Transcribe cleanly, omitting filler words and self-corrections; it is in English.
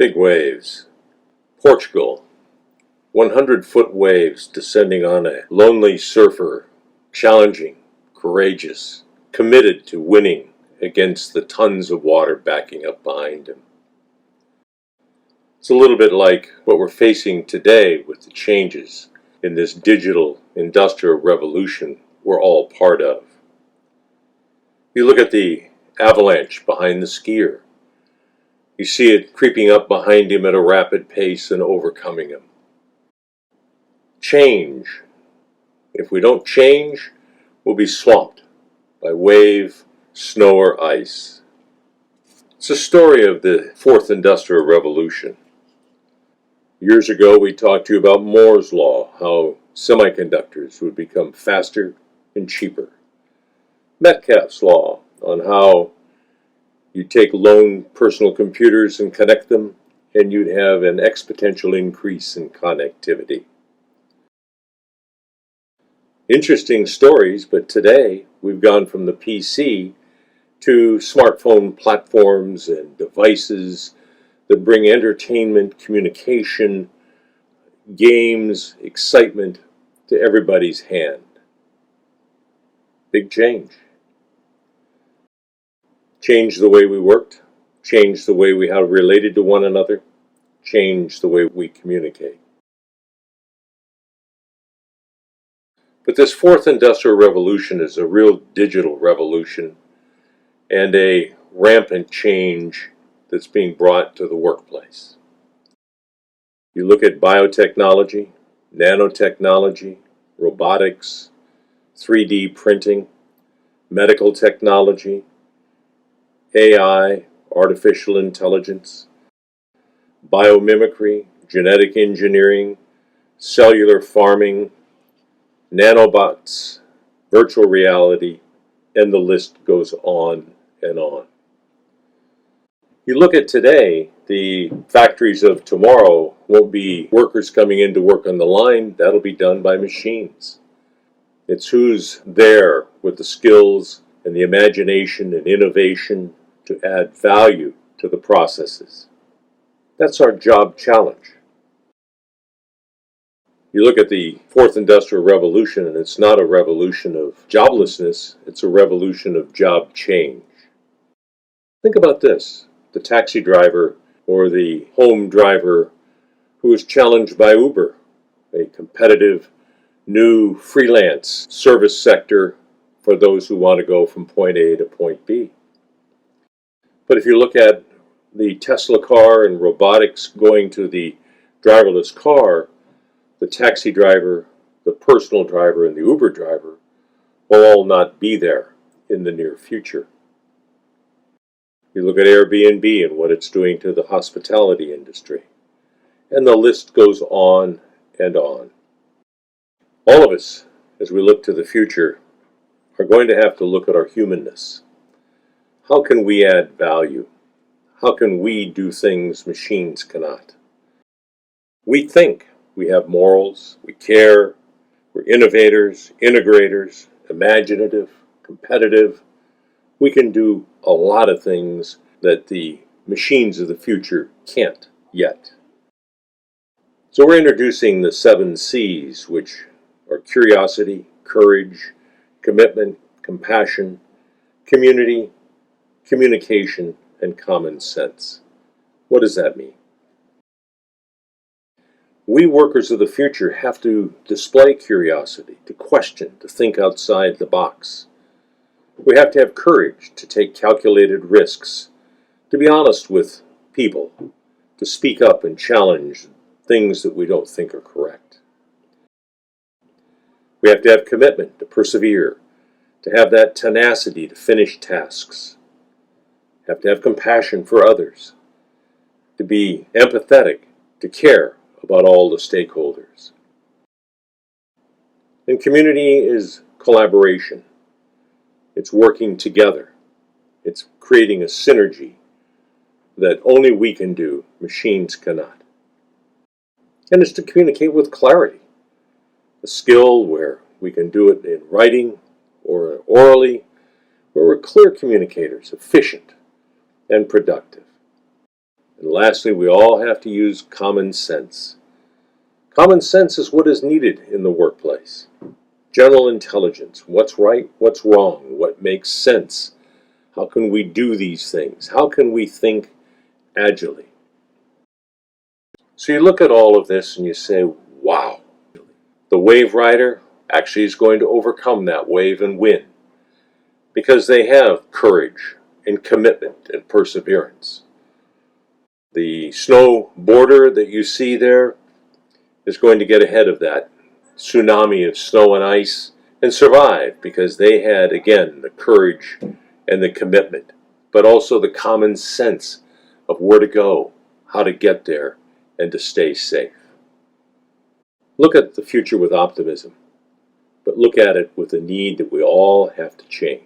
Big waves. Portugal. 100-foot waves descending on a lonely surfer, challenging, courageous, committed to winning against the tons of water backing up behind him. It's a little bit like what we're facing today with the changes in this digital industrial revolution we're all part of. You look at the avalanche behind the skier. You see it creeping up behind him at a rapid pace and overcoming him. Change. If we don't change, we'll be swamped by wave, snow, or ice. It's a story of the fourth industrial revolution. Years ago, we talked to you about Moore's Law, how semiconductors would become faster and cheaper. Metcalfe's Law, on how you take lone personal computers and connect them, and you'd have an exponential increase in connectivity. Interesting stories, but today we've gone from the PC to smartphone platforms and devices that bring entertainment, communication, games, excitement to everybody's hand. Big change. Changed the way we worked, changed the way we have related to one another, changed the way we communicate. But this fourth industrial revolution is a real digital revolution and a rampant change that's being brought to the workplace. You look at biotechnology, nanotechnology, robotics, 3D printing, medical technology, AI, artificial intelligence, biomimicry, genetic engineering, cellular farming, nanobots, virtual reality, and the list goes on and on. You look at today, the factories of tomorrow won't be workers coming in to work on the line. That'll be done by machines. It's who's there with the skills and the imagination and innovation to add value to the processes. That's our job challenge. You look at the fourth industrial revolution, and it's not a revolution of joblessness, it's a revolution of job change. Think about this. The taxi driver or the home driver who is challenged by Uber, a competitive new freelance service sector for those who want to go from point A to point B. But if you look at the Tesla car and robotics going to the driverless car, the taxi driver, the personal driver, and the Uber driver will all not be there in the near future. You look at Airbnb and what it's doing to the hospitality industry. And the list goes on and on. All of us, as we look to the future, are going to have to look at our humanness. How can we add value? How can we do things machines cannot? We think. We have morals, we care, we're innovators, integrators, imaginative, competitive. We can do a lot of things that the machines of the future can't yet. So we're introducing the 7C's, which are curiosity, courage, commitment, compassion, community, communication, and common sense. What does that mean? We workers of the future have to display curiosity, to question, to think outside the box. We have to have courage to take calculated risks, to be honest with people, to speak up and challenge things that we don't think are correct. We have to have commitment to persevere, to have that tenacity to finish tasks. Have to have compassion for others, to be empathetic, to care about all the stakeholders. And community is collaboration. It's working together. It's creating a synergy that only we can do, machines cannot. And it's to communicate with clarity, a skill where we can do it in writing or orally, where we're clear communicators, efficient and productive. And lastly, we all have to use common sense. Common sense is what is needed in the workplace. General intelligence, what's right, what's wrong, what makes sense. How can we do these things? How can we think agilely? So you look at all of this and you say, wow, the wave rider actually is going to overcome that wave and win because they have courage and commitment and perseverance. The snowboarder that you see there is going to get ahead of that tsunami of snow and ice and survive because they had, again, the courage and the commitment, but also the common sense of where to go, how to get there, and to stay safe. Look at the future with optimism, but look at it with the need that we all have to change.